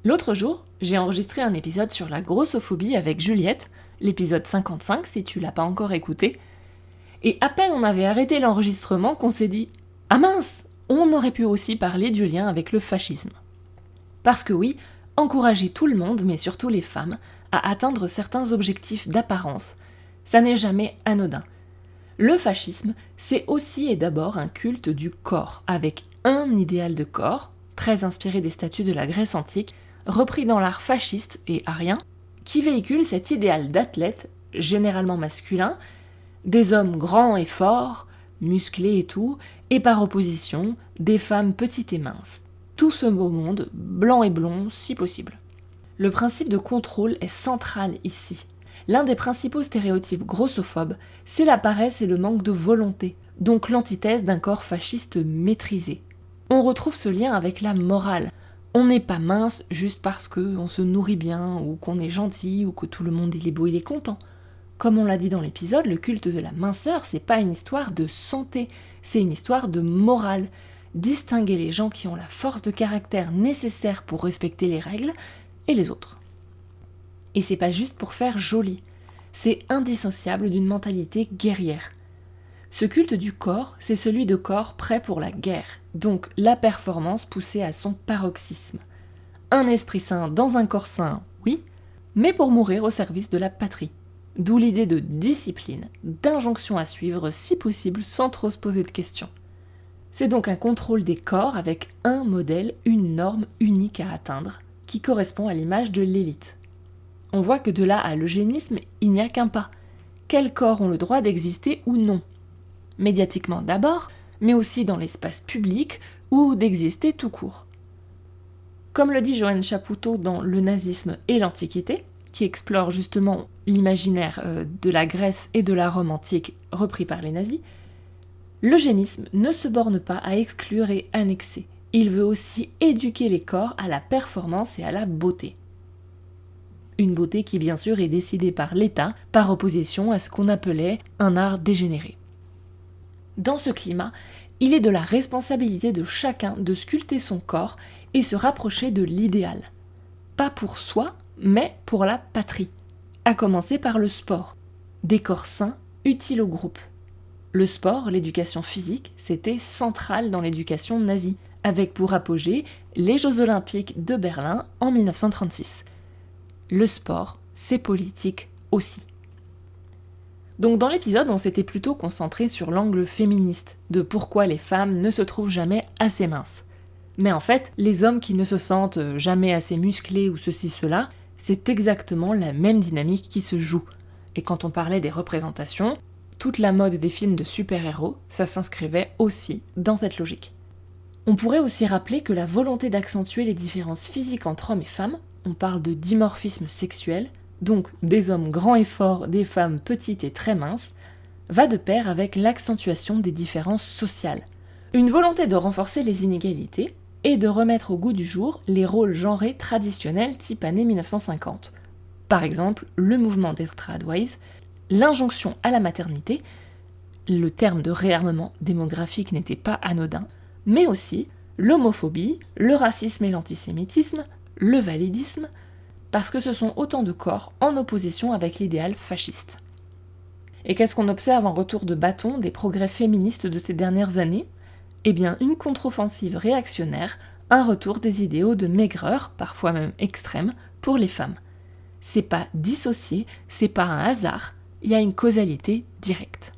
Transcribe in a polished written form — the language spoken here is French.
L'autre jour, j'ai enregistré un épisode sur la grossophobie avec Juliette, l'épisode 55 si tu l'as pas encore écouté, et à peine on avait arrêté l'enregistrement qu'on s'est dit « Ah mince, on aurait pu aussi parler du lien avec le fascisme ». Parce que oui, encourager tout le monde, mais surtout les femmes, à atteindre certains objectifs d'apparence, ça n'est jamais anodin. Le fascisme, c'est aussi et d'abord un culte du corps, avec un idéal de corps, très inspiré des statues de la Grèce antique, repris dans l'art fasciste et arien, qui véhicule cet idéal d'athlète, généralement masculin, des hommes grands et forts, musclés et tout, et par opposition, des femmes petites et minces. Tout ce beau monde, blanc et blond, si possible. Le principe de contrôle est central ici. L'un des principaux stéréotypes grossophobes, c'est la paresse et le manque de volonté, donc l'antithèse d'un corps fasciste maîtrisé. On retrouve ce lien avec la morale. On n'est pas mince juste parce qu'on se nourrit bien, ou qu'on est gentil, ou que tout le monde il est beau, il est content. Comme on l'a dit dans l'épisode, le culte de la minceur, c'est pas une histoire de santé, c'est une histoire de morale. Distinguer les gens qui ont la force de caractère nécessaire pour respecter les règles et les autres. Et c'est pas juste pour faire joli, c'est indissociable d'une mentalité guerrière. Ce culte du corps, c'est celui de corps prêt pour la guerre, donc la performance poussée à son paroxysme. Un esprit sain dans un corps sain, oui, mais pour mourir au service de la patrie. D'où l'idée de discipline, d'injonction à suivre si possible sans trop se poser de questions. C'est donc un contrôle des corps avec un modèle, une norme unique à atteindre, qui correspond à l'image de l'élite. On voit que de là à l'eugénisme, il n'y a qu'un pas. Quels corps ont le droit d'exister ou non ? Médiatiquement d'abord, mais aussi dans l'espace public ou d'exister tout court. Comme le dit Joanne Chapoutot dans Le nazisme et l'Antiquité, qui explore justement l'imaginaire de la Grèce et de la Rome antique repris par les nazis, l'eugénisme ne se borne pas à exclure et annexer. Il veut aussi éduquer les corps à la performance et à la beauté. Une beauté qui bien sûr est décidée par l'État, par opposition à ce qu'on appelait un art dégénéré. Dans ce climat, il est de la responsabilité de chacun de sculpter son corps et se rapprocher de l'idéal. Pas pour soi, mais pour la patrie. À commencer par le sport. Des corps sains, utiles au groupe. Le sport, l'éducation physique, c'était central dans l'éducation nazie, avec pour apogée les Jeux Olympiques de Berlin en 1936. Le sport, c'est politique aussi. Donc dans l'épisode, on s'était plutôt concentré sur l'angle féministe, de pourquoi les femmes ne se trouvent jamais assez minces. Mais en fait, les hommes qui ne se sentent jamais assez musclés ou ceci, cela, c'est exactement la même dynamique qui se joue. Et quand on parlait des représentations, toute la mode des films de super-héros, ça s'inscrivait aussi dans cette logique. On pourrait aussi rappeler que la volonté d'accentuer les différences physiques entre hommes et femmes, on parle de dimorphisme sexuel, donc des hommes grands et forts, des femmes petites et très minces, va de pair avec l'accentuation des différences sociales. Une volonté de renforcer les inégalités et de remettre au goût du jour les rôles genrés traditionnels type années 1950. Par exemple, le mouvement des Tradwives, l'injonction à la maternité, le terme de réarmement démographique n'était pas anodin, mais aussi l'homophobie, le racisme et l'antisémitisme, le validisme, parce que ce sont autant de corps en opposition avec l'idéal fasciste. Et qu'est-ce qu'on observe en retour de bâton des progrès féministes de ces dernières années ? Eh bien, une contre-offensive réactionnaire, un retour des idéaux de maigreur, parfois même extrême, pour les femmes. C'est pas dissocié, c'est pas un hasard, il y a une causalité directe.